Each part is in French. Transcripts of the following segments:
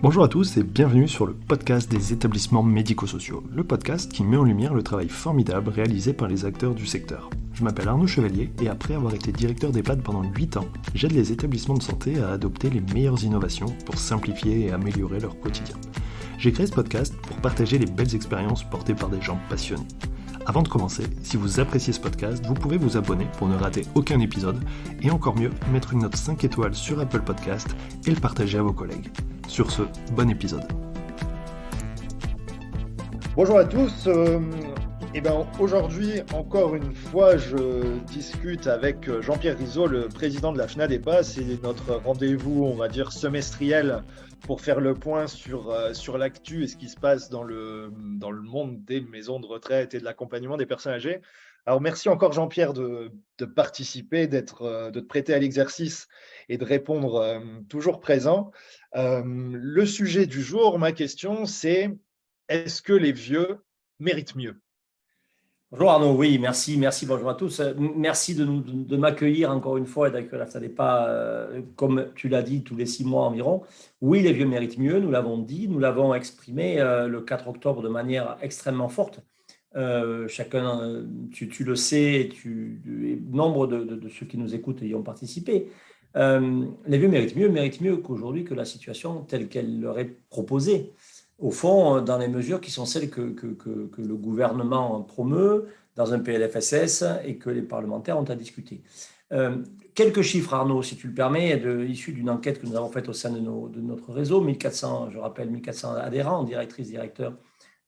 Bonjour à tous et bienvenue sur le podcast des établissements médico-sociaux, le podcast qui met en lumière le travail formidable réalisé par les acteurs du secteur. Je m'appelle Arnaud Chevalier et après avoir été directeur d'EHPAD pendant 8 ans, j'aide les établissements de santé à adopter les meilleures innovations pour simplifier et améliorer leur quotidien. J'ai créé ce podcast pour partager les belles expériences portées par des gens passionnés. Avant de commencer, si vous appréciez ce podcast, vous pouvez vous abonner pour ne rater aucun épisode et encore mieux, mettre une note 5 étoiles sur Apple Podcast et le partager à vos collègues. Sur ce, bon épisode. Bonjour à tous. Aujourd'hui, encore une fois, je discute avec Jean-Pierre Rizot, le président de la FNADEPA. C'est notre rendez-vous, on va dire, semestriel pour faire le point sur l'actu et ce qui se passe dans le monde des maisons de retraite et de l'accompagnement des personnes âgées. Alors, merci encore Jean-Pierre de participer, de te prêter à l'exercice et de répondre toujours présent. Le sujet du jour, ma question, c'est: est-ce que les vieux méritent mieux? Bonjour Arnaud, oui, merci, bonjour à tous. Merci de m'accueillir encore une fois et d'accueillir la FNADEPA, comme tu l'as dit, tous les 6 mois environ. Oui, les vieux méritent mieux, nous l'avons dit, nous l'avons exprimé le 4 octobre de manière extrêmement forte. Chacun, tu le sais, nombre de ceux qui nous écoutent y ont participé. Les vieux méritent mieux qu'aujourd'hui, que la situation telle qu'elle leur est proposée. Au fond, dans les mesures qui sont celles que le gouvernement promeut dans un PLFSS et que les parlementaires ont à discuter. Quelques chiffres, Arnaud, si tu le permets, issus d'une enquête que nous avons faite au sein de notre réseau, 1400, je rappelle, 1400 adhérents, directrices, directeurs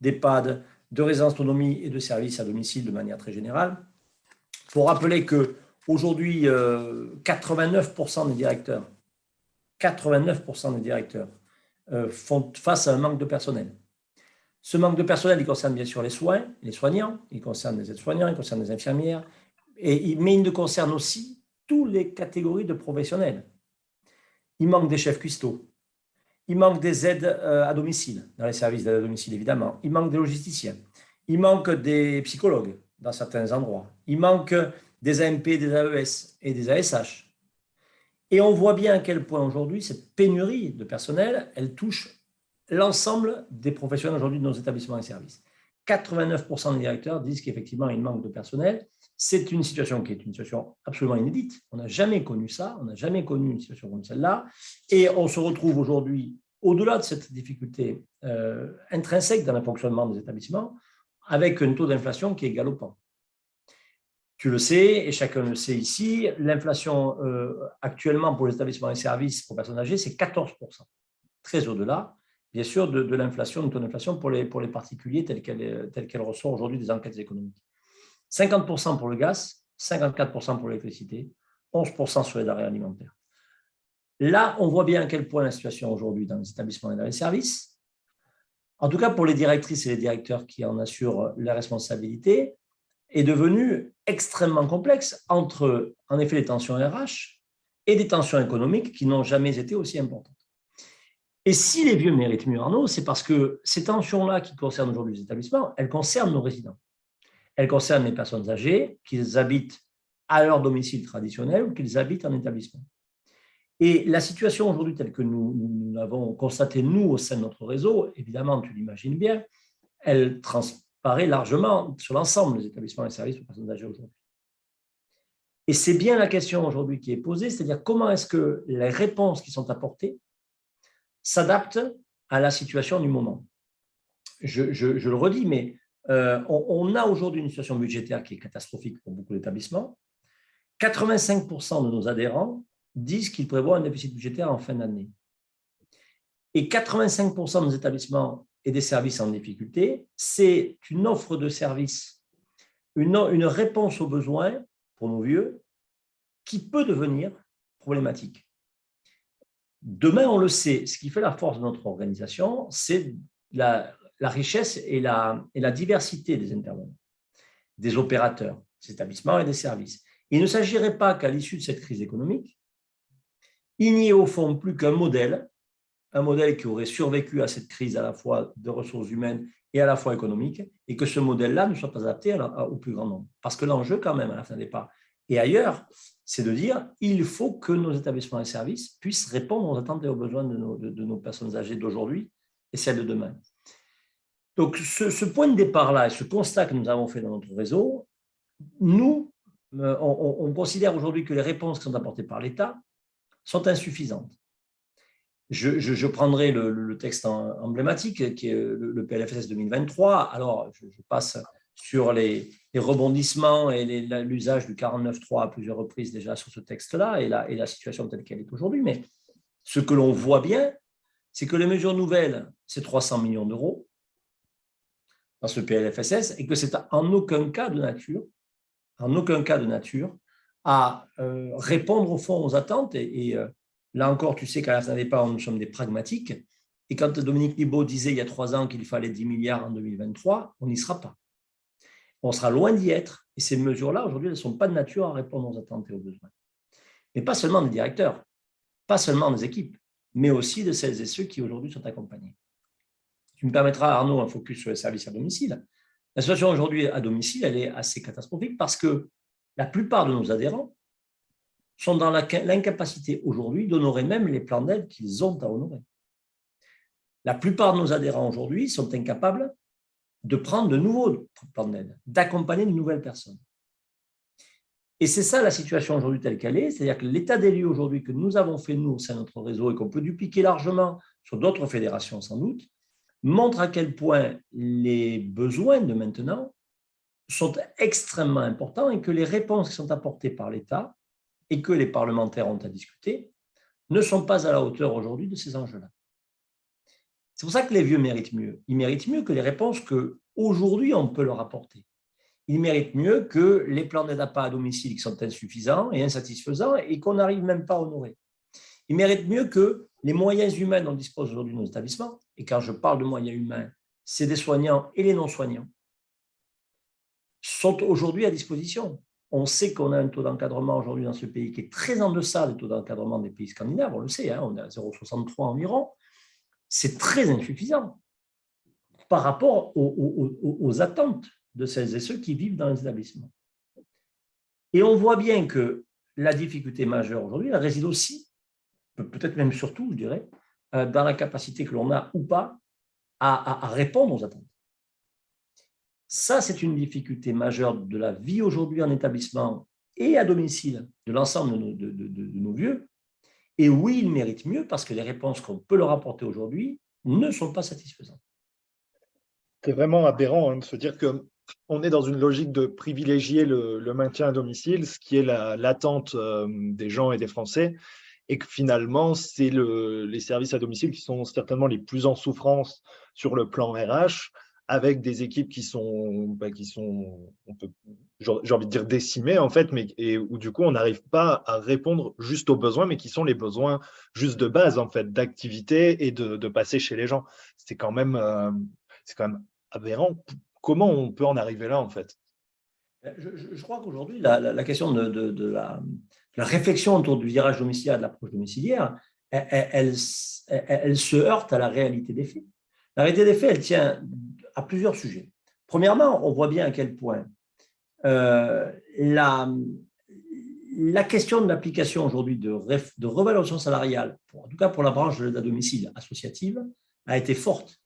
d'EHPAD, de résidence autonomie et de services à domicile de manière très générale. Il faut rappeler qu'aujourd'hui, 89% des directeurs font face à un manque de personnel. Ce manque de personnel, il concerne bien sûr les soignants, il concerne les aides-soignants, il concerne les infirmières, mais il ne concerne aussi toutes les catégories de professionnels. Il manque des chefs cuistots, il manque des aides à domicile, dans les services d'aide à domicile évidemment, il manque des logisticiens, il manque des psychologues dans certains endroits, il manque des AMP, des AES et des ASH. Et on voit bien à quel point aujourd'hui, cette pénurie de personnel, elle touche l'ensemble des professionnels aujourd'hui de nos établissements et services. 89% des directeurs disent qu'effectivement, il manque de personnel. C'est une situation qui est une situation absolument inédite. On n'a jamais connu ça, on n'a jamais connu une situation comme celle-là. Et on se retrouve aujourd'hui, au-delà de cette difficulté intrinsèque dans le fonctionnement des établissements, avec un taux d'inflation qui est galopant. Tu le sais, et chacun le sait ici, l'inflation actuellement pour les établissements et services pour personnes âgées, c'est 14%. Très au-delà, bien sûr, de l'inflation, du taux d'inflation pour les particuliers telle qu'elle ressort aujourd'hui des enquêtes économiques. 50% pour le gaz, 54% pour l'électricité, 11% sur les denrées alimentaires. Là, on voit bien à quel point la situation aujourd'hui dans les établissements et dans les services, en tout cas pour les directrices et les directeurs qui en assurent la responsabilité, est devenu extrêmement complexe entre, en effet, les tensions RH et des tensions économiques qui n'ont jamais été aussi importantes. Et si les vieux méritent mieux, Arnaud, c'est parce que ces tensions-là qui concernent aujourd'hui les établissements, elles concernent nos résidents. Elles concernent les personnes âgées, qu'ils habitent à leur domicile traditionnel ou qu'ils habitent en établissement. Et la situation aujourd'hui telle que nous l'avons constatée, nous, au sein de notre réseau, évidemment, tu l'imagines bien, elle transparaît largement sur l'ensemble des établissements et services pour personnes âgées aujourd'hui. Et c'est bien la question aujourd'hui qui est posée, c'est-à-dire comment est-ce que les réponses qui sont apportées s'adaptent à la situation du moment. Je le redis, mais on a aujourd'hui une situation budgétaire qui est catastrophique pour beaucoup d'établissements. 85% de nos adhérents disent qu'ils prévoient un déficit budgétaire en fin d'année. Et 85% de nos établissements et des services en difficulté, c'est une offre de services, une réponse aux besoins pour nos vieux qui peut devenir problématique. Demain, on le sait, ce qui fait la force de notre organisation, c'est la richesse et la diversité des intervenants, des opérateurs, des établissements et des services. Il ne s'agirait pas qu'à l'issue de cette crise économique, il n'y ait au fond plus qu'un modèle qui aurait survécu à cette crise à la fois de ressources humaines et à la fois économique, et que ce modèle-là ne soit pas adapté au plus grand nombre. Parce que l'enjeu, quand même, à la fin des pas, et ailleurs, c'est de dire il faut que nos établissements et services puissent répondre aux attentes et aux besoins de nos personnes âgées d'aujourd'hui et celles de demain. Donc, ce point de départ-là et ce constat que nous avons fait dans notre réseau, nous, on considère aujourd'hui que les réponses qui sont apportées par l'État sont insuffisantes. Je prendrai le texte emblématique qui est le PLFSS 2023. Alors, je passe sur les rebondissements et l'usage du 49.3 à plusieurs reprises déjà sur ce texte-là et la situation telle qu'elle est aujourd'hui. Mais ce que l'on voit bien, c'est que les mesures nouvelles, c'est 300 millions d'euros dans ce PLFSS et que c'est en aucun cas de nature à répondre au fond aux attentes. Et là encore, tu sais qu'à la fin des pas, nous sommes des pragmatiques. Et quand Dominique Libaud disait il y a 3 ans qu'il fallait 10 milliards en 2023, on n'y sera pas. On sera loin d'y être. Et ces mesures-là, aujourd'hui, elles ne sont pas de nature à répondre aux attentes et aux besoins. Mais pas seulement des directeurs, pas seulement des équipes, mais aussi de celles et ceux qui aujourd'hui sont accompagnés. Tu me permettras, Arnaud, un focus sur les services à domicile. La situation aujourd'hui à domicile, elle est assez catastrophique parce que la plupart de nos adhérents sont dans l'incapacité aujourd'hui d'honorer même les plans d'aide qu'ils ont à honorer. La plupart de nos adhérents aujourd'hui sont incapables de prendre de nouveaux plans d'aide, d'accompagner de nouvelles personnes. Et c'est ça la situation aujourd'hui telle qu'elle est, c'est-à-dire que l'état des lieux aujourd'hui que nous avons fait, nous, au sein de notre réseau, et qu'on peut dupliquer largement sur d'autres fédérations sans doute, montre à quel point les besoins de maintenant sont extrêmement importants et que les réponses qui sont apportées par l'État et que les parlementaires ont à discuter ne sont pas à la hauteur aujourd'hui de ces enjeux-là. C'est pour ça que les vieux méritent mieux. Ils méritent mieux que les réponses qu'aujourd'hui on peut leur apporter. Ils méritent mieux que les plans d'aide à domicile qui sont insuffisants et insatisfaisants et qu'on n'arrive même pas à honorer. Ils méritent mieux que les moyens humains dont disposent aujourd'hui nos établissements, et quand je parle de moyens humains, c'est des soignants et les non-soignants, sont aujourd'hui à disposition. On sait qu'on a un taux d'encadrement aujourd'hui dans ce pays qui est très en deçà des taux d'encadrement des pays scandinaves, on le sait, on est à 0,63 environ. C'est très insuffisant par rapport aux attentes de celles et ceux qui vivent dans les établissements. Et on voit bien que la difficulté majeure aujourd'hui, elle réside aussi, peut-être même surtout, je dirais, dans la capacité que l'on a ou pas à répondre aux attentes. Ça, c'est une difficulté majeure de la vie aujourd'hui en établissement et à domicile de l'ensemble de nos vieux. Et oui, ils méritent mieux parce que les réponses qu'on peut leur apporter aujourd'hui ne sont pas satisfaisantes. C'est vraiment aberrant de se dire qu'on est dans une logique de privilégier le maintien à domicile, ce qui est l'attente des gens et des Français, et que finalement, c'est les services à domicile qui sont certainement les plus en souffrance sur le plan RH, avec des équipes qui sont j'ai envie de dire décimées en fait, et où du coup on n'arrive pas à répondre juste aux besoins, mais qui sont les besoins juste de base en fait, d'activité et de passer chez les gens. C'est quand même aberrant. Comment on peut en arriver là en fait? Je crois qu'aujourd'hui la question de la réflexion autour du virage domiciliaire, de l'approche domiciliaire, elle se heurte à la réalité des faits. La réalité des faits, elle tient à plusieurs sujets. Premièrement, on voit bien à quel point la question de l'application aujourd'hui de revalorisation salariale, en tout cas pour la branche de l'aide à domicile associative, a été forte.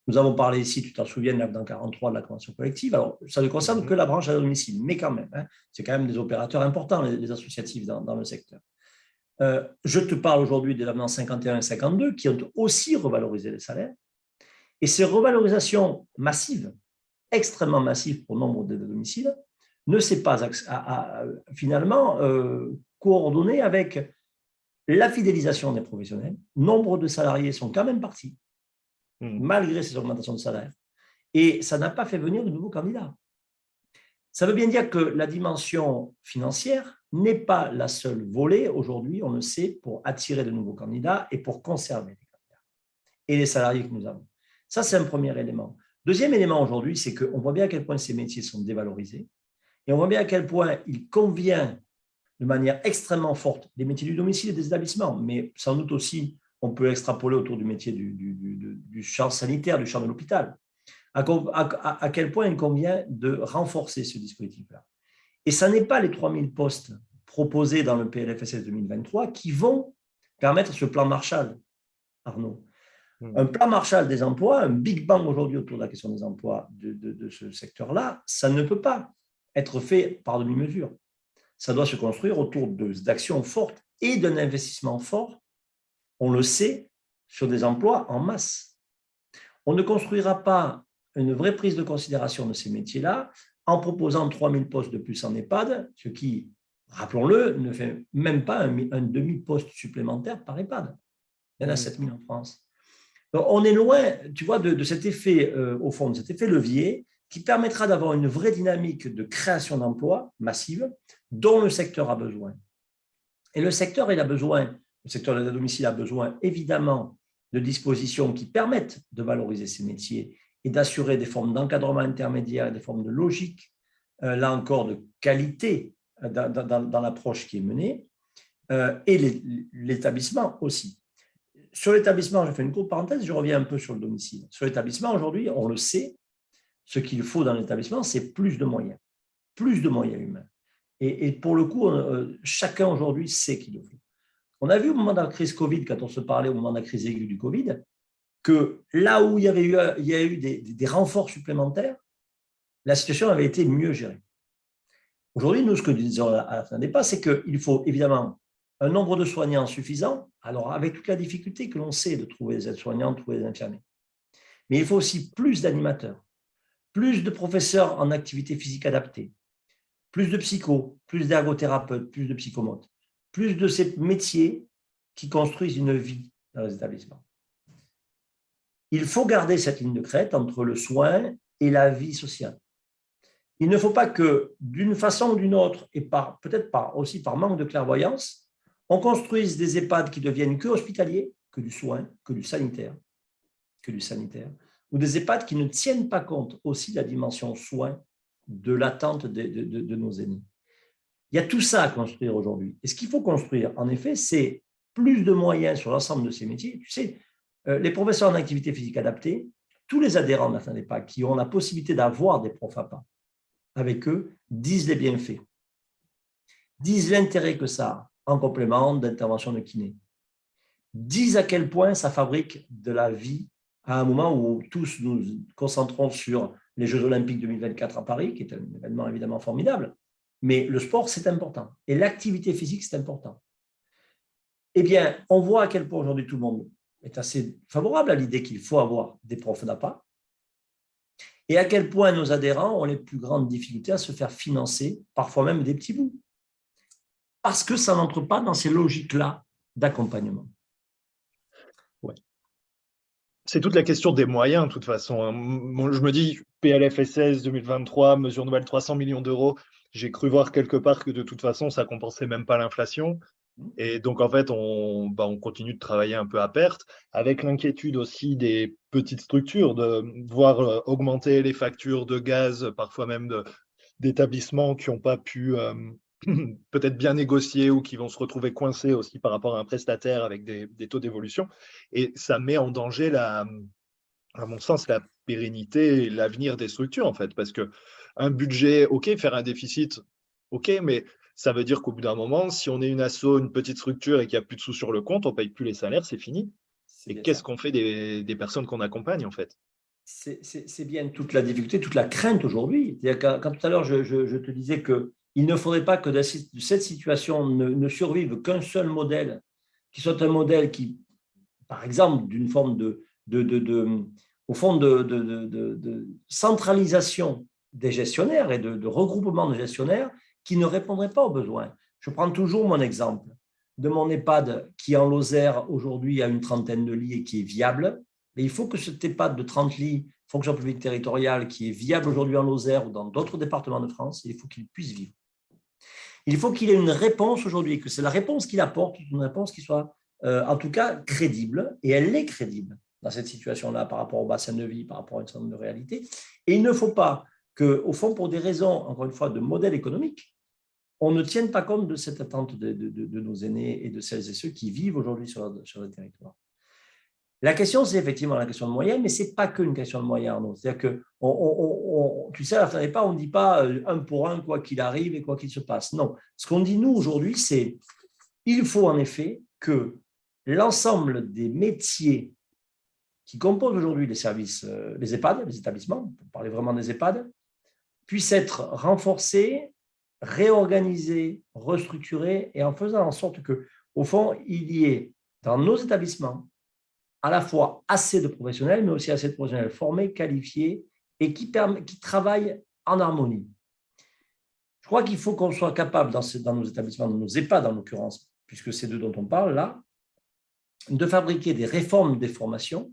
Nous avons parlé ici, tu t'en souviens, de l'avenant 43 de la convention collective. Alors, ça ne concerne que la branche à domicile, mais quand même, c'est quand même des opérateurs importants, les associatifs dans le secteur. Je te parle aujourd'hui de l'avenant 51 et 52 qui ont aussi revalorisé les salaires. Et ces revalorisations massives, extrêmement massives pour nombre d'aides à domicile, ne s'est pas finalement coordonnée avec la fidélisation des professionnels. Nombre de salariés sont quand même partis, malgré ces augmentations de salaire. Et ça n'a pas fait venir de nouveaux candidats. Ça veut bien dire que la dimension financière n'est pas la seule volet aujourd'hui, on le sait, pour attirer de nouveaux candidats et pour conserver les candidats et les salariés que nous avons. Ça, c'est un premier élément. Deuxième élément aujourd'hui, c'est qu'on voit bien à quel point ces métiers sont dévalorisés et on voit bien à quel point il convient de manière extrêmement forte des métiers du domicile et des établissements, mais sans doute aussi, on peut extrapoler autour du métier du champ sanitaire, du champ de l'hôpital, à quel point il convient de renforcer ce dispositif-là. Et ça n'est pas les 3000 postes proposés dans le PLFSS 2023 qui vont permettre ce plan Marshall, Arnaud. Un plan Marshall des emplois, un Big Bang aujourd'hui autour de la question des emplois de ce secteur-là, ça ne peut pas être fait par demi-mesure. Ça doit se construire autour d'actions fortes et d'un investissement fort, on le sait, sur des emplois en masse. On ne construira pas une vraie prise de considération de ces métiers-là en proposant 3000 postes de plus en EHPAD, ce qui, rappelons-le, ne fait même pas un demi-poste supplémentaire par EHPAD. Il y en a 7000 en France. Donc, on est loin, tu vois, de cet effet, au fond, de cet effet levier qui permettra d'avoir une vraie dynamique de création d'emplois massive dont le secteur a besoin. Et le secteur de l'aide à domicile a besoin évidemment de dispositions qui permettent de valoriser ces métiers et d'assurer des formes d'encadrement intermédiaire, des formes de logique, là encore de qualité dans l'approche qui est menée, et l'établissement aussi. Sur l'établissement, je fais une courte parenthèse, je reviens un peu sur le domicile. Sur l'établissement, aujourd'hui, on le sait, ce qu'il faut dans l'établissement, c'est plus de moyens humains. Et pour le coup, chacun aujourd'hui sait qu'il le faut. On a vu au moment de la crise Covid, quand on se parlait au moment de la crise aiguë du Covid, que là où il y a eu des renforts supplémentaires, la situation avait été mieux gérée. Aujourd'hui, nous, ce que nous disons à la fin des pas, c'est qu'il faut évidemment un nombre de soignants suffisant, alors avec toute la difficulté que l'on sait de trouver des aides-soignants, de trouver des infirmiers. Mais il faut aussi plus d'animateurs, plus de professeurs en activité physique adaptée, plus de psychos, plus d'ergothérapeutes, plus de psychomotes, plus de ces métiers qui construisent une vie dans les établissements. Il faut garder cette ligne de crête entre le soin et la vie sociale. Il ne faut pas que, d'une façon ou d'une autre, et peut-être aussi par manque de clairvoyance, on construise des EHPAD qui deviennent que hospitaliers, que du soin, que du sanitaire, ou des EHPAD qui ne tiennent pas compte aussi de la dimension soin de l'attente de nos aînés. Il y a tout ça à construire aujourd'hui. Et ce qu'il faut construire, en effet, c'est plus de moyens sur l'ensemble de ces métiers. Tu sais, les professeurs en activité physique adaptée, tous les adhérents de la FNADEPA qui ont la possibilité d'avoir des profs APA avec eux, disent les bienfaits, disent l'intérêt que ça a en complément d'intervention de kiné, disent à quel point ça fabrique de la vie à un moment où tous nous concentrons sur les Jeux Olympiques 2024 à Paris, qui est un événement évidemment formidable, mais le sport, c'est important. Et l'activité physique, c'est important. Eh bien, on voit à quel point aujourd'hui tout le monde est assez favorable à l'idée qu'il faut avoir des profs d'APA et à quel point nos adhérents ont les plus grandes difficultés à se faire financer, parfois même des petits bouts, parce que ça n'entre pas dans ces logiques-là d'accompagnement. Ouais. C'est toute la question des moyens, de toute façon. Moi, je me dis, PLFSS 2023, mesure nouvelle 300 millions d'euros, j'ai cru voir quelque part que de toute façon, ça ne compensait même pas l'inflation. Et donc, en fait, on continue de travailler un peu à perte, avec l'inquiétude aussi des petites structures, de voir augmenter les factures de gaz, parfois même d'établissements qui n'ont pas pu peut-être bien négocier ou qui vont se retrouver coincés aussi par rapport à un prestataire avec des taux d'évolution. Et ça met en danger, à mon sens, la pérennité et l'avenir des structures, en fait, parce qu'un budget, OK, faire un déficit, OK, mais ça veut dire qu'au bout d'un moment, si on est une asso, une petite structure et qu'il n'y a plus de sous sur le compte, on ne paye plus les salaires, c'est fini. Et qu'est-ce qu'on fait des personnes qu'on accompagne, en fait? C'est bien toute la difficulté, toute la crainte aujourd'hui. Quand tout à l'heure, je te disais qu'il ne faudrait pas que de cette situation ne survive qu'un seul modèle, qui soit un modèle qui, par exemple, d'une forme de centralisation des gestionnaires et de regroupement de gestionnaires qui ne répondraient pas aux besoins. Je prends toujours mon exemple de mon EHPAD qui, en Lozère, aujourd'hui, a une trentaine de lits et qui est viable. Mais il faut que cet EHPAD de 30 lits, fonction publique territoriale, qui est viable aujourd'hui en Lozère ou dans d'autres départements de France, il faut qu'il puisse vivre. Il faut qu'il ait une réponse aujourd'hui, que c'est la réponse qu'il apporte, une réponse qui soit en tout cas crédible, et elle est crédible dans cette situation-là par rapport au bassin de vie, par rapport à une certaine de réalité. Et il ne faut pas qu'au fond, pour des raisons, encore une fois, de modèle économique, on ne tienne pas compte de cette attente de nos aînés et de celles et ceux qui vivent aujourd'hui sur le territoire. La question, c'est effectivement la question de moyens, mais ce n'est pas qu'une question de moyens, Arnaud. C'est-à-dire que, tu sais, à la fin des pas, on ne dit pas un pour un, quoi qu'il arrive et quoi qu'il se passe. Non. Ce qu'on dit, nous, aujourd'hui, c'est il faut en effet que l'ensemble des métiers qui composent aujourd'hui les services, les EHPAD, les établissements, pour parler vraiment des EHPAD, puissent être renforcés, réorganisés, restructurés, et en faisant en sorte que, au fond, il y ait dans nos établissements à la fois assez de professionnels, mais aussi assez de professionnels formés, qualifiés et qui travaillent en harmonie. Je crois qu'il faut qu'on soit capable, dans nos établissements, dans nos EHPAD en l'occurrence, puisque c'est d'eux dont on parle là, de fabriquer des réformes des formations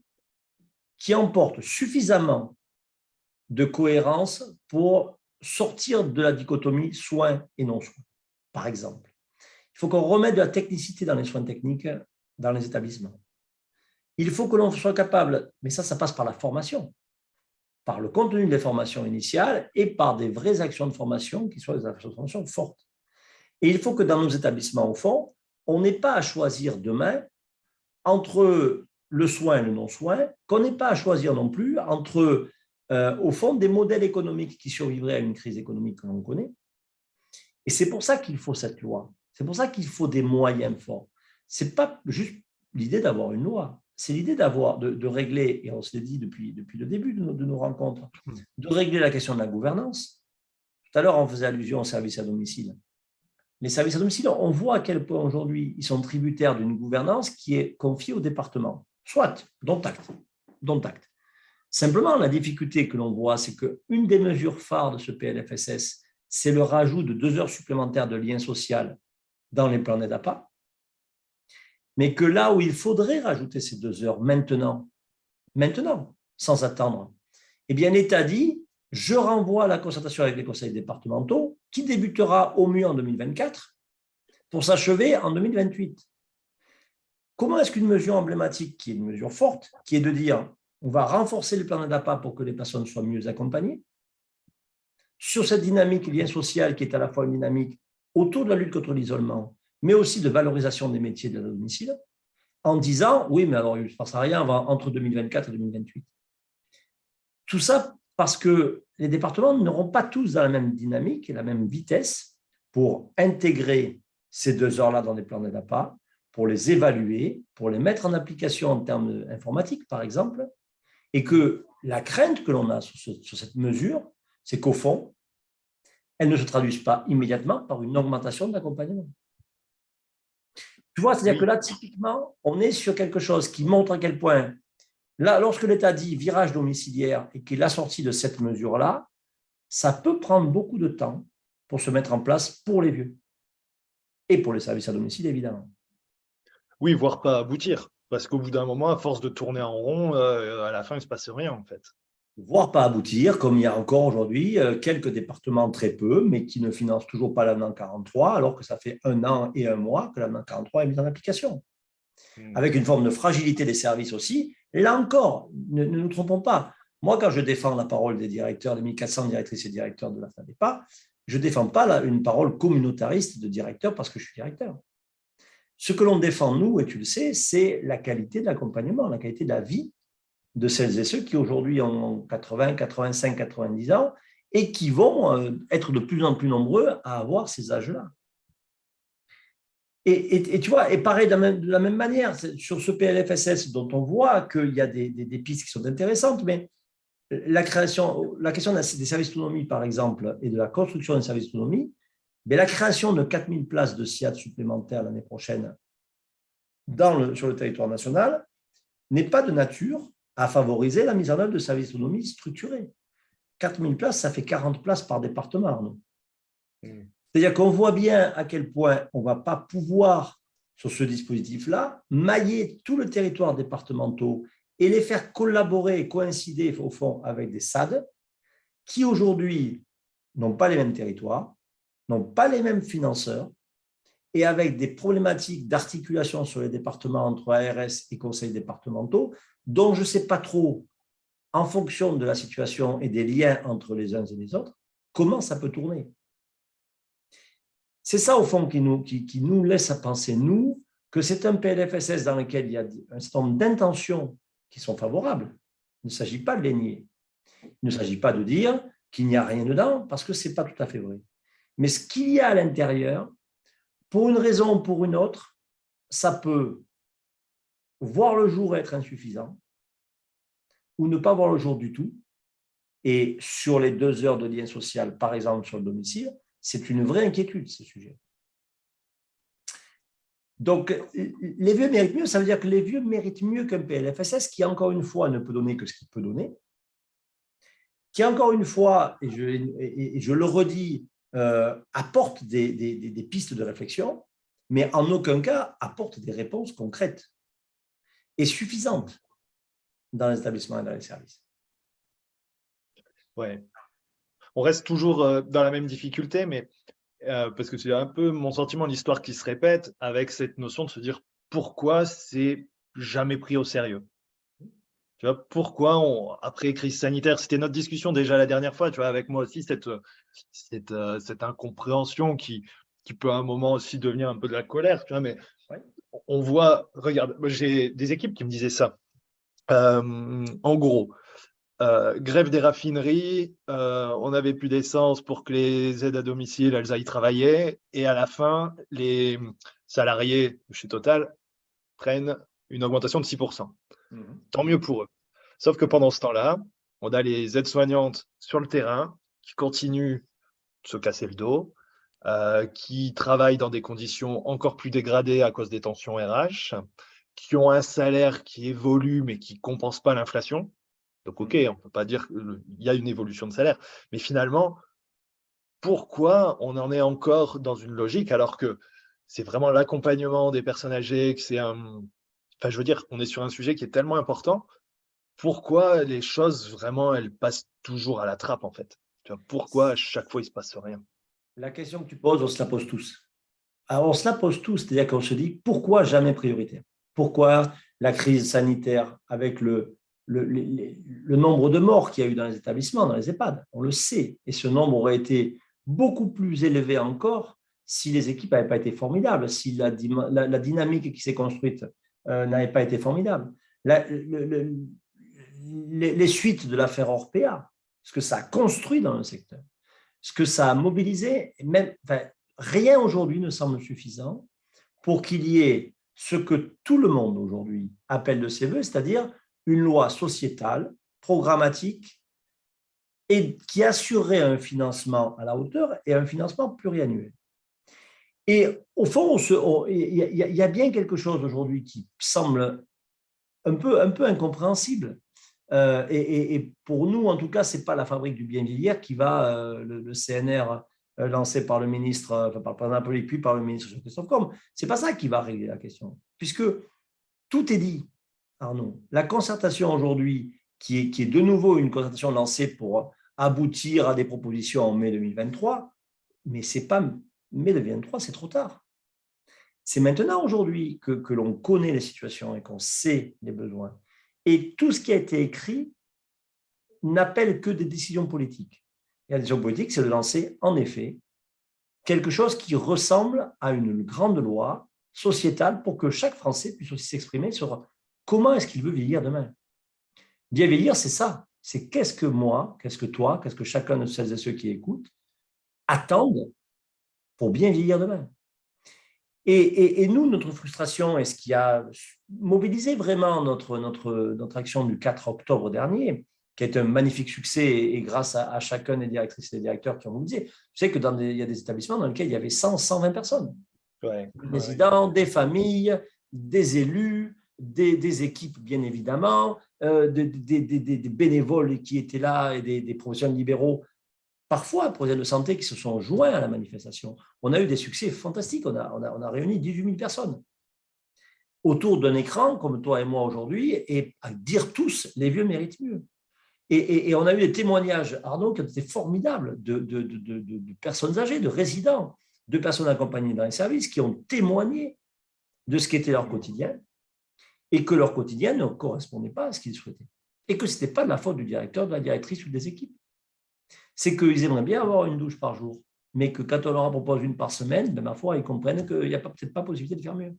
qui emportent suffisamment de cohérence pour sortir de la dichotomie soins et non-soins, par exemple. Il faut qu'on remette de la technicité dans les soins techniques dans les établissements. Il faut que l'on soit capable, mais ça passe par la formation, par le contenu des formations initiales et par des vraies actions de formation qui soient des actions de formation fortes. Et il faut que dans nos établissements, au fond, on n'ait pas à choisir demain entre le soin et le non-soin, qu'on n'ait pas à choisir non plus entre, au fond, des modèles économiques qui survivraient à une crise économique que l'on connaît. Et c'est pour ça qu'il faut cette loi. C'est pour ça qu'il faut des moyens forts. Ce n'est pas juste l'idée d'avoir une loi. C'est l'idée de régler, et on se l'est dit depuis le début de nos rencontres, de régler la question de la gouvernance. Tout à l'heure, on faisait allusion aux services à domicile. Les services à domicile, on voit à quel point aujourd'hui ils sont tributaires d'une gouvernance qui est confiée au département. Soit, dont acte. Simplement, la difficulté que l'on voit, c'est qu'une des mesures phares de ce PLFSS, c'est le rajout de 2 heures supplémentaires de lien social dans les plans d'APA. Mais que là où il faudrait rajouter ces 2 heures maintenant, sans attendre, eh bien l'État dit, je renvoie à la concertation avec les conseils départementaux, qui débutera au mieux en 2024, pour s'achever en 2028. Comment est-ce qu'une mesure emblématique, qui est une mesure forte, qui est de dire, on va renforcer les plans d'APA pour que les personnes soient mieux accompagnées, sur cette dynamique lien social qui est à la fois une dynamique autour de la lutte contre l'isolement, mais aussi de valorisation des métiers de la domicile, en disant, oui, mais alors il ne se passera rien entre 2024 et 2028. Tout ça parce que les départements n'auront pas tous dans la même dynamique et la même vitesse pour intégrer ces 2 heures-là dans des plans d'APA, pour les évaluer, pour les mettre en application en termes informatiques, par exemple, et que la crainte que l'on a sur cette mesure, c'est qu'au fond, elle ne se traduise pas immédiatement par une augmentation de l'accompagnement. Tu vois, c'est-à-dire que là, typiquement, on est sur quelque chose qui montre à quel point, là, lorsque l'État dit virage domiciliaire et qu'il a sorti de cette mesure-là, ça peut prendre beaucoup de temps pour se mettre en place pour les vieux et pour les services à domicile, évidemment. Oui, voire pas aboutir, parce qu'au bout d'un moment, à force de tourner en rond, à la fin, il ne se passe rien, en fait. Voire pas aboutir, comme il y a encore aujourd'hui quelques départements, très peu, mais qui ne financent toujours pas l'avenant 43, alors que ça fait 1 an et 1 mois que l'avenant 43 est mis en application. Avec une forme de fragilité des services aussi. Là encore, ne nous trompons pas. Moi, quand je défends la parole des directeurs, des 1400 directrices et directeurs de la FNADEPA, je ne défends pas une parole communautariste de directeur parce que je suis directeur. Ce que l'on défend, nous, et tu le sais, c'est la qualité de l'accompagnement, la qualité de la vie de celles et ceux qui aujourd'hui ont 80, 85, 90 ans et qui vont être de plus en plus nombreux à avoir ces âges-là. Et tu vois, et pareil de la même manière, sur ce PLFSS dont on voit qu'il y a des pistes qui sont intéressantes, mais la question des services d'autonomie, par exemple, et de la construction des services d'autonomie, mais la création de 4000 places de SIAD supplémentaires l'année prochaine sur le territoire national n'est pas de nature à favoriser la mise en œuvre de services d'autonomie structurés. 4000 places, ça fait 40 places par département, Arnaud. C'est-à-dire qu'on voit bien à quel point on ne va pas pouvoir, sur ce dispositif-là, mailler tout le territoire départemental et les faire collaborer et coïncider, au fond, avec des SAD qui, aujourd'hui, n'ont pas les mêmes territoires, n'ont pas les mêmes financeurs et avec des problématiques d'articulation sur les départements entre ARS et conseils départementaux, dont je ne sais pas trop, en fonction de la situation et des liens entre les uns et les autres, comment ça peut tourner. C'est ça, au fond, qui nous laisse à penser, nous, que c'est un PLFSS dans lequel il y a un certain nombre d'intentions qui sont favorables. Il ne s'agit pas de les nier. Il ne s'agit pas de dire qu'il n'y a rien dedans, parce que ce n'est pas tout à fait vrai. Mais ce qu'il y a à l'intérieur, pour une raison ou pour une autre, ça peut voir le jour et être insuffisant, ou ne pas voir le jour du tout. Et sur les 2 heures de lien social, par exemple sur le domicile, c'est une vraie inquiétude, ce sujet. Donc, les vieux méritent mieux, ça veut dire que les vieux méritent mieux qu'un PLFSS qui, encore une fois, ne peut donner que ce qu'il peut donner, qui, encore une fois, et je le redis, apporte des pistes de réflexion, mais en aucun cas apporte des réponses concrètes et suffisantes dans les établissements et dans les services. Ouais. On reste toujours dans la même difficulté, mais parce que c'est un peu mon sentiment, l'histoire qui se répète avec cette notion de se dire pourquoi c'est jamais pris au sérieux. Tu vois, pourquoi après crise sanitaire, c'était notre discussion déjà la dernière fois, tu vois, avec moi aussi, cette incompréhension qui peut à un moment aussi devenir un peu de la colère, tu vois, mais on voit, regarde, j'ai des équipes qui me disaient ça. En gros, grève des raffineries, on n'avait plus d'essence pour que les aides à domicile, elles aillent travailler, et à la fin, les salariés de chez Total prennent une augmentation de 6%. Tant mieux pour eux. Sauf que pendant ce temps-là, on a les aides-soignantes sur le terrain qui continuent de se casser le dos, qui travaillent dans des conditions encore plus dégradées à cause des tensions RH, qui ont un salaire qui évolue mais qui ne compense pas l'inflation. Donc, OK, on ne peut pas dire qu'il y a une évolution de salaire, mais finalement, pourquoi on en est encore dans une logique alors que c'est vraiment l'accompagnement des personnes âgées, que c'est enfin, je veux dire, on est sur un sujet qui est tellement important. Pourquoi les choses, vraiment, elles passent toujours à la trappe, en fait? Tu vois, pourquoi à chaque fois, il ne se passe rien? La question que tu poses, on se la pose tous. Alors, on se la pose tous, c'est-à-dire qu'on se dit pourquoi jamais prioritaire? Pourquoi la crise sanitaire avec le nombre de morts qu'il y a eu dans les établissements, dans les EHPAD? On le sait. Et ce nombre aurait été beaucoup plus élevé encore si les équipes n'avaient pas été formidables, si la dynamique qui s'est construite n'avait pas été formidable. Les suites de l'affaire Orpea, ce que ça a construit dans le secteur, ce que ça a mobilisé, même, enfin, rien aujourd'hui ne semble suffisant pour qu'il y ait ce que tout le monde aujourd'hui appelle de ses voeux, c'est-à-dire une loi sociétale, programmatique, et qui assurerait un financement à la hauteur et un financement pluriannuel. Et au fond, il y a bien quelque chose aujourd'hui qui semble un peu incompréhensible. Et pour nous, en tout cas, ce n'est pas la fabrique du bien vieillir qui va, le CNR lancé par le ministre, par le président de la République, puis par le ministre Jean-Christophe Combe, ce n'est pas ça qui va régler la question. Puisque tout est dit, Arnaud. La concertation aujourd'hui, qui est de nouveau une concertation lancée pour aboutir à des propositions en mai 2023, mais ce n'est pas mai 2023, c'est trop tard. C'est maintenant, aujourd'hui, que l'on connaît les situations et qu'on sait les besoins. Et tout ce qui a été écrit n'appelle que des décisions politiques. Et la décision politique, c'est de lancer, en effet, quelque chose qui ressemble à une grande loi sociétale pour que chaque Français puisse aussi s'exprimer sur comment est-ce qu'il veut vieillir demain. Bien vieillir, c'est ça. C'est qu'est-ce que moi, qu'est-ce que toi, qu'est-ce que chacun de celles et ceux qui écoutent attendent pour bien vieillir demain. Et nous, notre frustration et ce qui a mobilisé vraiment notre action du 4 octobre dernier, qui est un magnifique succès et grâce à chacun des directrices et des directeurs qui ont mobilisé. Tu sais qu'il y a des établissements dans lesquels il y avait 100, 120 personnes. Des résidents, des familles, des élus, des équipes, bien évidemment, des bénévoles qui étaient là et des professionnels libéraux, parfois professionnels de santé qui se sont joints à la manifestation. On a eu des succès fantastiques. On a réuni 18 000 personnes autour d'un écran, comme toi et moi aujourd'hui, et à dire tous, les vieux méritent mieux. Et on a eu des témoignages, Arnaud, qui étaient formidables de personnes âgées, de résidents, de personnes accompagnées dans les services qui ont témoigné de ce qu'était leur quotidien et que leur quotidien ne correspondait pas à ce qu'ils souhaitaient. Et que ce n'était pas de la faute du directeur, de la directrice ou des équipes. C'est qu'ils aimeraient bien avoir une douche par jour, mais que quand on leur en propose une par semaine, ben, ma foi, ils comprennent qu'il n'y a peut-être pas possibilité de faire mieux.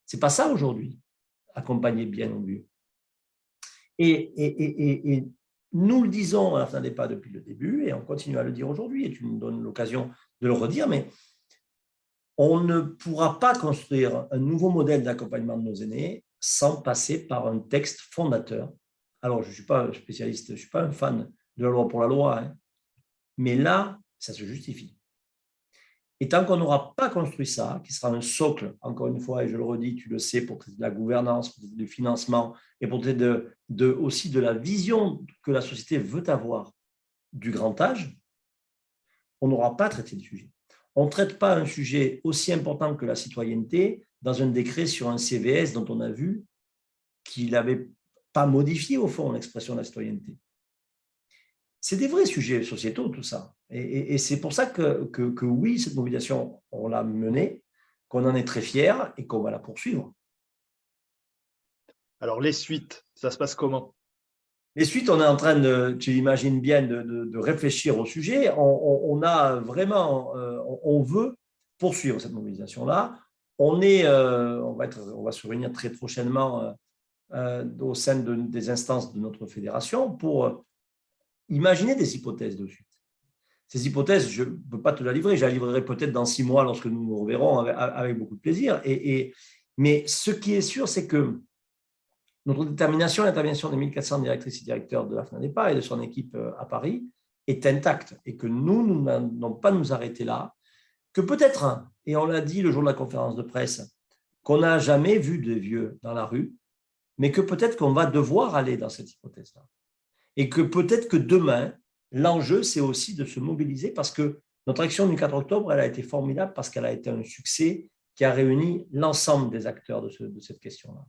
Ce n'est pas ça aujourd'hui, accompagner bien ou mieux. Et nous le disons à la Fnac Darty depuis le début, et on continue à le dire aujourd'hui, et tu nous donnes l'occasion de le redire, mais on ne pourra pas construire un nouveau modèle d'accompagnement de nos aînés sans passer par un texte fondateur. Alors, je ne suis pas spécialiste, je ne suis pas un fan de la loi pour la loi, hein, mais là, ça se justifie. Et tant qu'on n'aura pas construit ça, qui sera un socle, encore une fois, et je le redis, tu le sais, pour traiter de la gouvernance, pour traiter du financement, et pour traiter aussi de la vision que la société veut avoir du grand âge, on n'aura pas traité le sujet. On ne traite pas un sujet aussi important que la citoyenneté dans un décret sur un CVS dont on a vu qu'il n'avait pas modifié, au fond, l'expression de la citoyenneté. C'est des vrais sujets sociétaux, tout ça. Et c'est pour ça que oui, cette mobilisation, on l'a menée, qu'on en est très fiers et qu'on va la poursuivre. Alors, les suites, ça se passe comment? Les suites, on est en train tu imagines bien, de réfléchir au sujet. On a vraiment, on veut poursuivre cette mobilisation-là. On va se réunir très prochainement au sein des instances de notre fédération pour imaginer des hypothèses de suite. Ces hypothèses, je ne peux pas te la livrer, je la livrerai peut-être dans 6 mois lorsque nous nous reverrons avec beaucoup de plaisir. Mais ce qui est sûr, c'est que notre détermination, l'intervention des 1400 directrices et directeurs de la Fnac Darty et de son équipe à Paris est intacte et que nous n'allons pas nous arrêter là, que peut-être, et on l'a dit le jour de la conférence de presse, qu'on n'a jamais vu de vieux dans la rue, mais que peut-être qu'on va devoir aller dans cette hypothèse-là. Et que peut-être que demain, l'enjeu, c'est aussi de se mobiliser parce que notre action du 4 octobre, elle a été formidable parce qu'elle a été un succès qui a réuni l'ensemble des acteurs de cette question-là.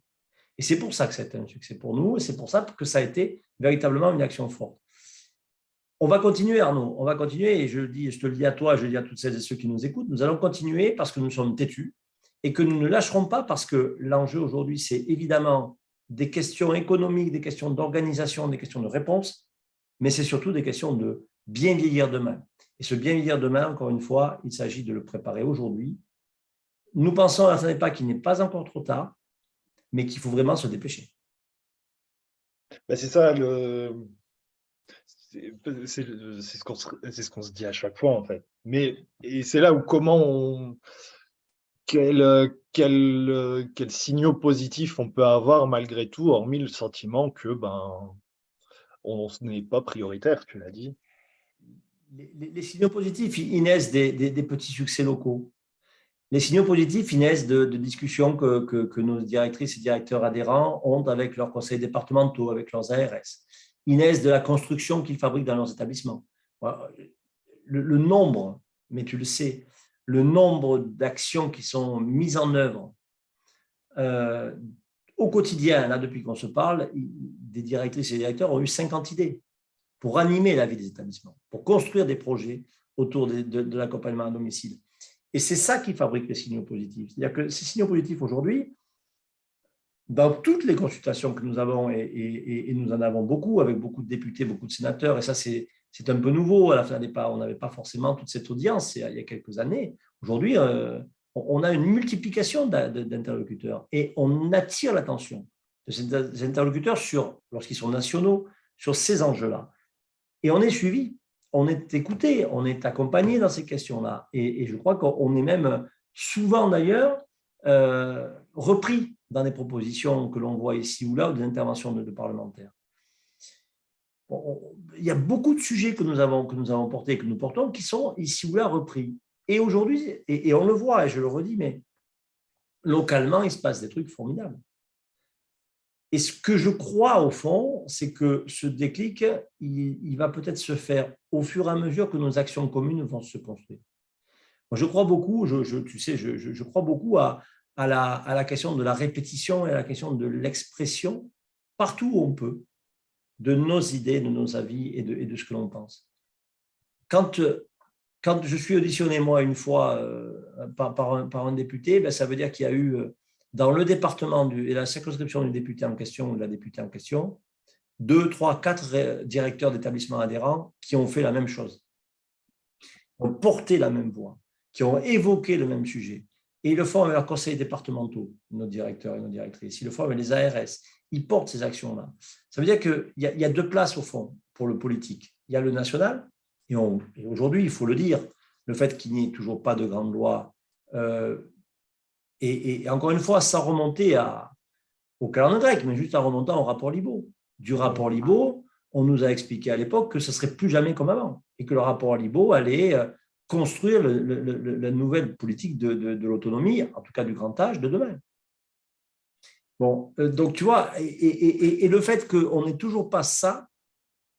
Et c'est pour ça que ça a été un succès pour nous et c'est pour ça que ça a été véritablement une action forte. On va continuer, Arnaud, on va continuer et je te le dis à toi, je le dis à toutes celles et ceux qui nous écoutent, nous allons continuer parce que nous sommes têtus et que nous ne lâcherons pas parce que l'enjeu aujourd'hui, c'est évidemment des questions économiques, des questions d'organisation, des questions de réponse, mais c'est surtout des questions de bien vieillir demain. Et ce bien vieillir demain, encore une fois, il s'agit de le préparer aujourd'hui. Nous pensons à la Fnac Darty qu'il n'est pas encore trop tard, mais qu'il faut vraiment se dépêcher. Ben c'est ça, c'est ce qu'on se dit à chaque fois, en fait. Et c'est là où quels signaux positifs on peut avoir malgré tout, hormis le sentiment que on n'est pas prioritaire, tu l'as dit. Les signaux positifs, ils naissent des petits succès locaux. Les signaux positifs, ils naissent de discussions que nos directrices et directeurs adhérents ont avec leurs conseils départementaux, avec leurs ARS. Ils naissent de la construction qu'ils fabriquent dans leurs établissements. Le nombre, mais tu le sais, le nombre d'actions qui sont mises en œuvre au quotidien, là, depuis qu'on se parle, des directrices et des directeurs ont eu 50 idées pour animer la vie des établissements, pour construire des projets autour de l'accompagnement à domicile. Et c'est ça qui fabrique les signaux positifs. C'est-à-dire que ces signaux positifs aujourd'hui, dans toutes les consultations que nous avons, et nous en avons beaucoup, avec beaucoup de députés, beaucoup de sénateurs, et ça c'est un peu nouveau, à la fin des pas, on n'avait pas forcément toute cette audience il y a quelques années. Aujourd'hui, on a une multiplication d'interlocuteurs et on attire l'attention de ces interlocuteurs lorsqu'ils sont nationaux, sur ces enjeux-là. Et on est suivi. On est écouté, on est accompagné dans ces questions-là. Et je crois qu'on est même souvent d'ailleurs repris dans des propositions que l'on voit ici ou là, ou des interventions de parlementaires. Il y a beaucoup de sujets que nous avons portés, que nous portons, qui sont ici ou là repris. Et aujourd'hui, et on le voit, et je le redis, mais localement, il se passe des trucs formidables. Et ce que je crois, au fond, c'est que ce déclic, il va peut-être se faire au fur et à mesure que nos actions communes vont se construire. Moi, je crois beaucoup, tu sais, je crois beaucoup à la question de la répétition et à la question de l'expression, partout où on peut, de nos idées, de nos avis et de ce que l'on pense. Quand je suis auditionné, moi, une fois par un député, ben, ça veut dire qu'il y a eu... dans le département et la circonscription du député en question ou de la députée en question, 2, 3, 4 directeurs d'établissements adhérents qui ont fait la même chose, qui ont porté la même voix, qui ont évoqué le même sujet. Et ils le font avec leurs conseils départementaux, nos directeurs et nos directrices. Ils le font avec les ARS. Ils portent ces actions-là. Ça veut dire qu'il y a deux places, au fond, pour le politique. Il y a le national, et aujourd'hui, il faut le dire, le fait qu'il n'y ait toujours pas de grande loi, et encore une fois, sans remonter au calendrier grec, mais juste en remontant au rapport Libaud. Du rapport Libaud, on nous a expliqué à l'époque que ce ne serait plus jamais comme avant, et que le rapport Libaud allait construire la nouvelle politique de l'autonomie, en tout cas du grand âge, de demain. Bon, donc tu vois, et le fait qu'on n'ait toujours pas ça,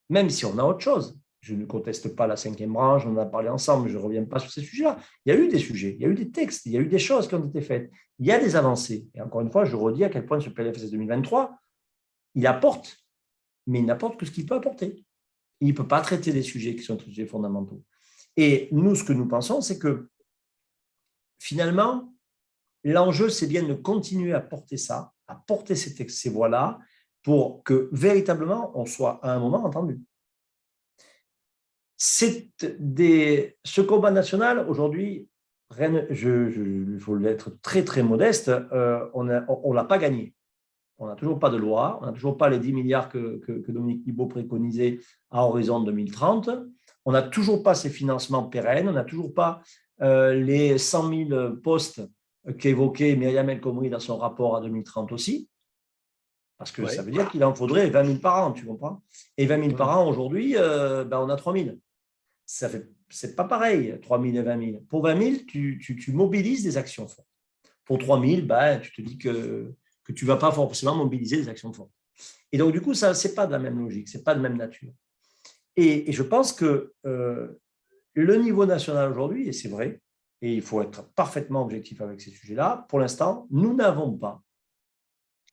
même si on a autre chose, je ne conteste pas la cinquième branche, on en a parlé ensemble, je ne reviens pas sur ces sujets-là. Il y a eu des sujets, il y a eu des textes, il y a eu des choses qui ont été faites, il y a des avancées. Et encore une fois, je redis à quel point ce PLFSS 2023, il apporte, mais il n'apporte que ce qu'il peut apporter. Il ne peut pas traiter des sujets qui sont des sujets fondamentaux. Et nous, ce que nous pensons, c'est que finalement, l'enjeu, c'est bien de continuer à porter ça, à porter ces voix-là, pour que véritablement, on soit à un moment entendu. Ce combat national, aujourd'hui, il faut être très, très modeste, on ne l'a pas gagné. On n'a toujours pas de loi, on n'a toujours pas les 10 milliards que Dominique Libaud préconisait à horizon 2030, on n'a toujours pas ces financements pérennes, on n'a toujours pas les 100 000 postes qu'évoquait Myriam El Khomri dans son rapport à 2030 aussi, parce que ça veut dire qu'il en faudrait 20 000 par an, tu comprends? Et 20 000 par an aujourd'hui, on a 3 000. Ce n'est pas pareil, 3 000 et 20 000. Pour 20 000, tu mobilises des actions fortes. Pour 3 000, tu te dis que tu ne vas pas forcément mobiliser des actions fortes. Et donc, du coup, ce n'est pas de la même logique, ce n'est pas de même nature. Et je pense que le niveau national aujourd'hui, et c'est vrai, et il faut être parfaitement objectif avec ces sujets-là, pour l'instant, nous n'avons pas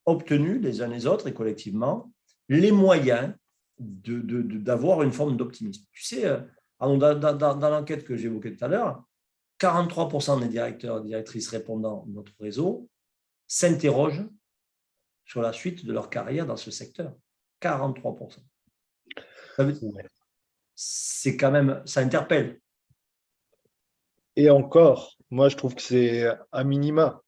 obtenu les uns les autres et collectivement les moyens d'avoir une forme d'optimisme. Tu sais, dans l'enquête que j'évoquais tout à l'heure, 43% des directeurs et directrices répondant à notre réseau s'interrogent sur la suite de leur carrière dans ce secteur. 43%. C'est quand même, ça interpelle. Et encore, moi je trouve que c'est un minima,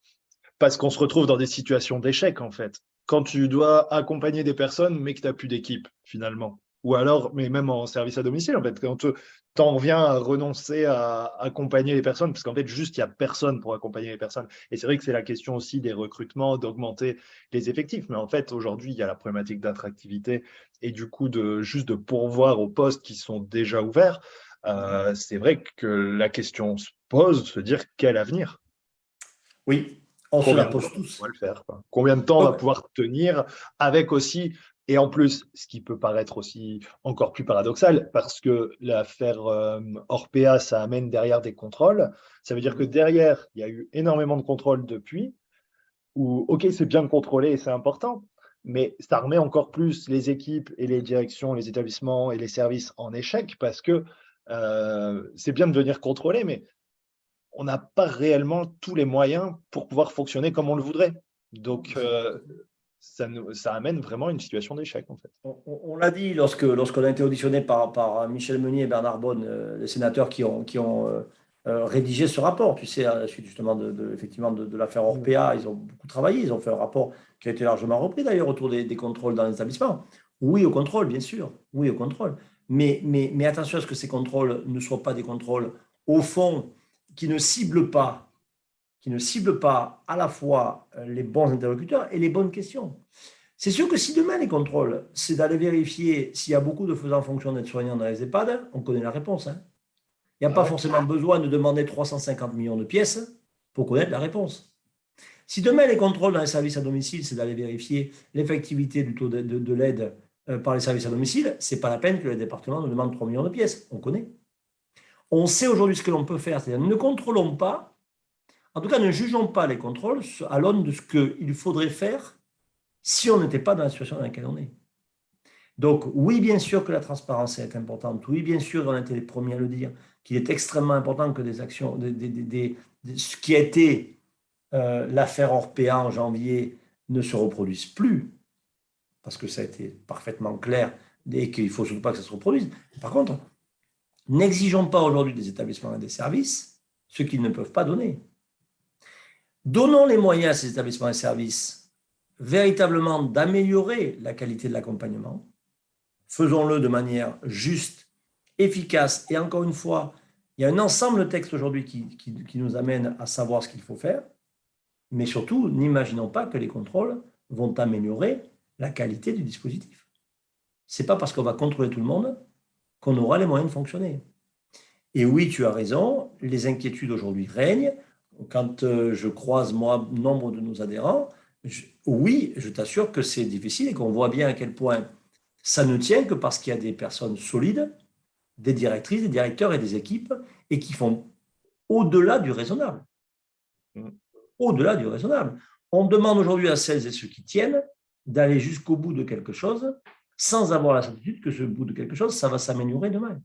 parce qu'on se retrouve dans des situations d'échec en fait. Quand tu dois accompagner des personnes, mais que tu n'as plus d'équipe finalement. Ou alors, mais même en service à domicile, en fait, quand tu en viens à renoncer à accompagner les personnes, parce qu'en fait, juste, il n'y a personne pour accompagner les personnes. Et c'est vrai que c'est la question aussi des recrutements, d'augmenter les effectifs. Mais en fait, aujourd'hui, il y a la problématique d'attractivité et du coup, juste de pourvoir aux postes qui sont déjà ouverts. C'est vrai que la question se pose, se dire quel avenir? Oui, on se la pose tous. On va le faire, quoi. Combien de temps on va pouvoir tenir avec aussi, et en plus, ce qui peut paraître aussi encore plus paradoxal, parce que l'affaire Orpea, ça amène derrière des contrôles. Ça veut dire que derrière, il y a eu énormément de contrôles depuis, où, OK, c'est bien contrôlé et c'est important, mais ça remet encore plus les équipes et les directions, les établissements et les services en échec, parce que c'est bien de venir contrôler, mais on n'a pas réellement tous les moyens pour pouvoir fonctionner comme on le voudrait. Donc, ça amène vraiment une situation d'échec, en fait. On l'a dit lorsqu'on a été auditionné par Michel Meunier et Bernard Bonne, les sénateurs qui ont rédigé ce rapport. Tu sais, à la suite justement effectivement de l'affaire Orpea, ils ont beaucoup travaillé. Ils ont fait un rapport qui a été largement repris d'ailleurs autour des contrôles dans les établissements. Oui au contrôle, bien sûr. Oui au contrôle. Mais attention à ce que ces contrôles ne soient pas des contrôles, au fond, qui ne ciblent pas à la fois les bons interlocuteurs et les bonnes questions. C'est sûr que si demain les contrôles, c'est d'aller vérifier s'il y a beaucoup de faisans en fonction d'aides-soignants dans les EHPAD, on connaît la réponse. Il n'y a pas forcément besoin de demander 350 millions de pièces pour connaître la réponse. Si demain les contrôles dans les services à domicile, c'est d'aller vérifier l'effectivité du taux de l'aide par les services à domicile, ce n'est pas la peine que le département nous demande 3 millions de pièces. On connaît. On sait aujourd'hui ce que l'on peut faire, c'est-à-dire ne contrôlons pas, en tout cas ne jugeons pas les contrôles à l'aune de ce qu'il faudrait faire si on n'était pas dans la situation dans laquelle on est. Donc oui, bien sûr que la transparence est importante, oui, bien sûr, on a été les premiers à le dire, qu'il est extrêmement important que des actions, ce qui a été l'affaire Orpea en janvier ne se reproduise plus, parce que ça a été parfaitement clair et qu'il ne faut surtout pas que ça se reproduise. Par contre, n'exigeons pas aujourd'hui des établissements et des services ce qu'ils ne peuvent pas donner. Donnons les moyens à ces établissements et services véritablement d'améliorer la qualité de l'accompagnement. Faisons-le de manière juste, efficace. Et encore une fois, il y a un ensemble de textes aujourd'hui qui nous amènent à savoir ce qu'il faut faire. Mais surtout, n'imaginons pas que les contrôles vont améliorer la qualité du dispositif. Ce n'est pas parce qu'on va contrôler tout le monde qu'on aura les moyens de fonctionner. Et oui, tu as raison, les inquiétudes aujourd'hui règnent. Quand je croise, moi, nombre de nos adhérents, oui, je t'assure que c'est difficile et qu'on voit bien à quel point ça ne tient que parce qu'il y a des personnes solides, des directrices, des directeurs et des équipes, et qui font au-delà du raisonnable. Au-delà du raisonnable. On demande aujourd'hui à celles et ceux qui tiennent d'aller jusqu'au bout de quelque chose sans avoir la certitude que ce bout de quelque chose, ça va s'améliorer demain.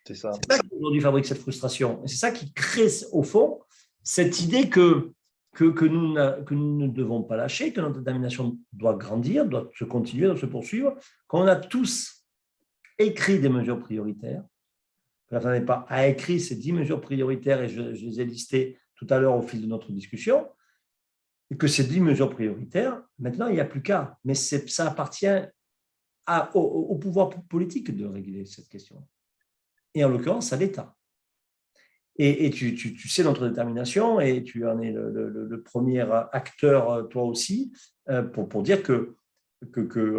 C'est ça. C'est ça qui aujourd'hui fabrique cette frustration. Et c'est ça qui crée, au fond, cette idée que nous ne devons pas lâcher, que notre détermination doit grandir, doit se continuer, doit se poursuivre, qu'on a tous écrit des mesures prioritaires, que la FNADEPA a écrit ces 10 mesures prioritaires, et je les ai listées tout à l'heure au fil de notre discussion, et que ces 10 mesures prioritaires, maintenant, il n'y a plus qu'à. Mais ça appartient au pouvoir politique de régler cette question. Et en l'occurrence, à l'État. Et tu sais notre détermination, et tu en es le premier acteur, toi aussi, pour dire que,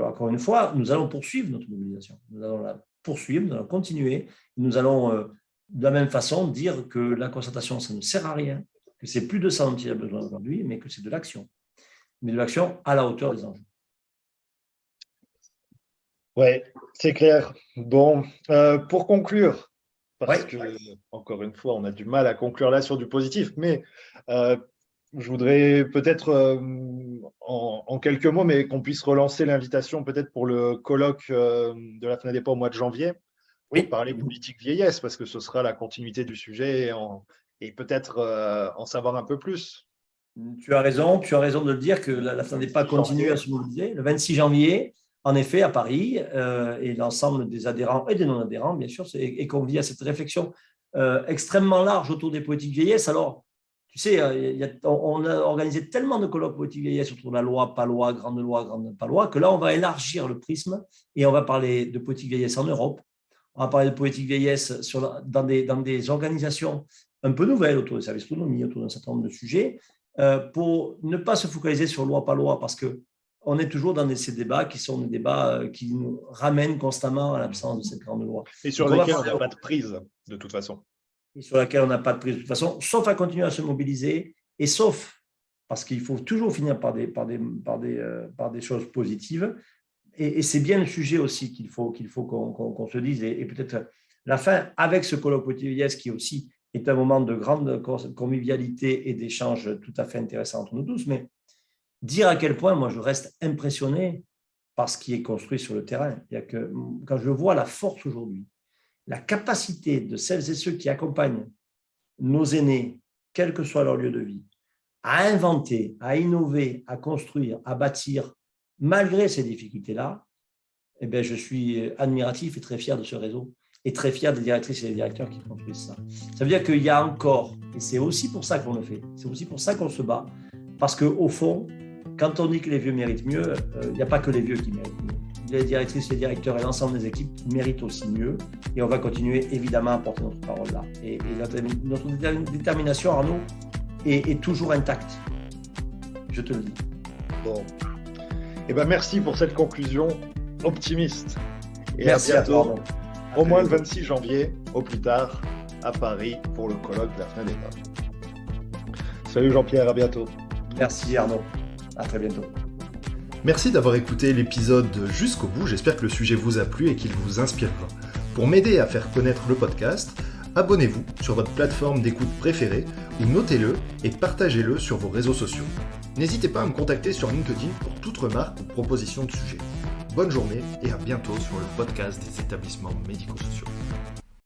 encore une fois, nous allons poursuivre notre mobilisation. Nous allons la poursuivre, nous allons continuer. Nous allons, de la même façon, dire que la concertation, ça ne sert à rien, que c'est plus de ça dont il y a besoin aujourd'hui, mais que c'est de l'action. Mais de l'action à la hauteur des enjeux. Oui, c'est clair. Bon, pour conclure, parce que, encore une fois, on a du mal à conclure là sur du positif, mais je voudrais peut-être, en quelques mots, mais qu'on puisse relancer l'invitation peut-être pour le colloque de la FNADEPA au mois de janvier, pour parler politique vieillesse, parce que ce sera la continuité du sujet et peut-être en savoir un peu plus. Tu as raison de le dire que la FNADEPA continue à se mobiliser. Le 26 janvier, en effet, à Paris, et l'ensemble des adhérents et des non-adhérents, bien sûr, est convié à cette réflexion extrêmement large autour des politiques vieillesse. Alors, tu sais, on a organisé tellement de colloques politiques vieillesse autour de la loi, grande pas loi, que là, on va élargir le prisme et on va parler de politique vieillesse en Europe. On va parler de politique vieillesse dans des organisations un peu nouvelles autour des services d'autonomie, autour d'un certain nombre de sujets, pour ne pas se focaliser sur loi, pas loi, parce que on est toujours dans ces débats qui sont des débats qui nous ramènent constamment à l'absence de cette grande loi. Et sur lesquels on n'a pas de prise, de toute façon. Et sur laquelle on n'a pas de prise, de toute façon, sauf à continuer à se mobiliser, et sauf, parce qu'il faut toujours finir par des choses positives, et c'est bien le sujet aussi qu'il faut qu'on se dise, et peut-être la fin, avec ce colloque politique vieillesse qui aussi est un moment de grande convivialité et d'échange tout à fait intéressant entre nous tous, mais dire à quel point, moi, je reste impressionné par ce qui est construit sur le terrain. C'est-à-dire que quand je vois la force aujourd'hui, la capacité de celles et ceux qui accompagnent nos aînés, quel que soit leur lieu de vie, à inventer, à innover, à construire, à bâtir, malgré ces difficultés-là, eh bien, je suis admiratif et très fier de ce réseau et très fier des directrices et des directeurs qui construisent ça. Ça veut dire qu'il y a encore, et c'est aussi pour ça qu'on le fait, c'est aussi pour ça qu'on se bat, parce qu'au fond, quand on dit que les vieux méritent mieux, il n'y a pas que les vieux qui méritent mieux. Les directrices, les directeurs et l'ensemble des équipes méritent aussi mieux. Et on va continuer évidemment à porter notre parole là. Et notre détermination, Arnaud, est toujours intacte. Je te le dis. Bon. Eh ben, merci pour cette conclusion optimiste. Et merci à bientôt. Au moins le 26 janvier, au plus tard, à Paris, pour le colloque de la FNADEPA. Salut Jean-Pierre, à bientôt. Merci Arnaud. À très bientôt. Merci d'avoir écouté l'épisode jusqu'au bout, j'espère que le sujet vous a plu et qu'il vous inspirera. Pour m'aider à faire connaître le podcast, abonnez-vous sur votre plateforme d'écoute préférée ou notez-le et partagez-le sur vos réseaux sociaux. N'hésitez pas à me contacter sur LinkedIn pour toute remarque ou proposition de sujet. Bonne journée et à bientôt sur le podcast des établissements médico-sociaux.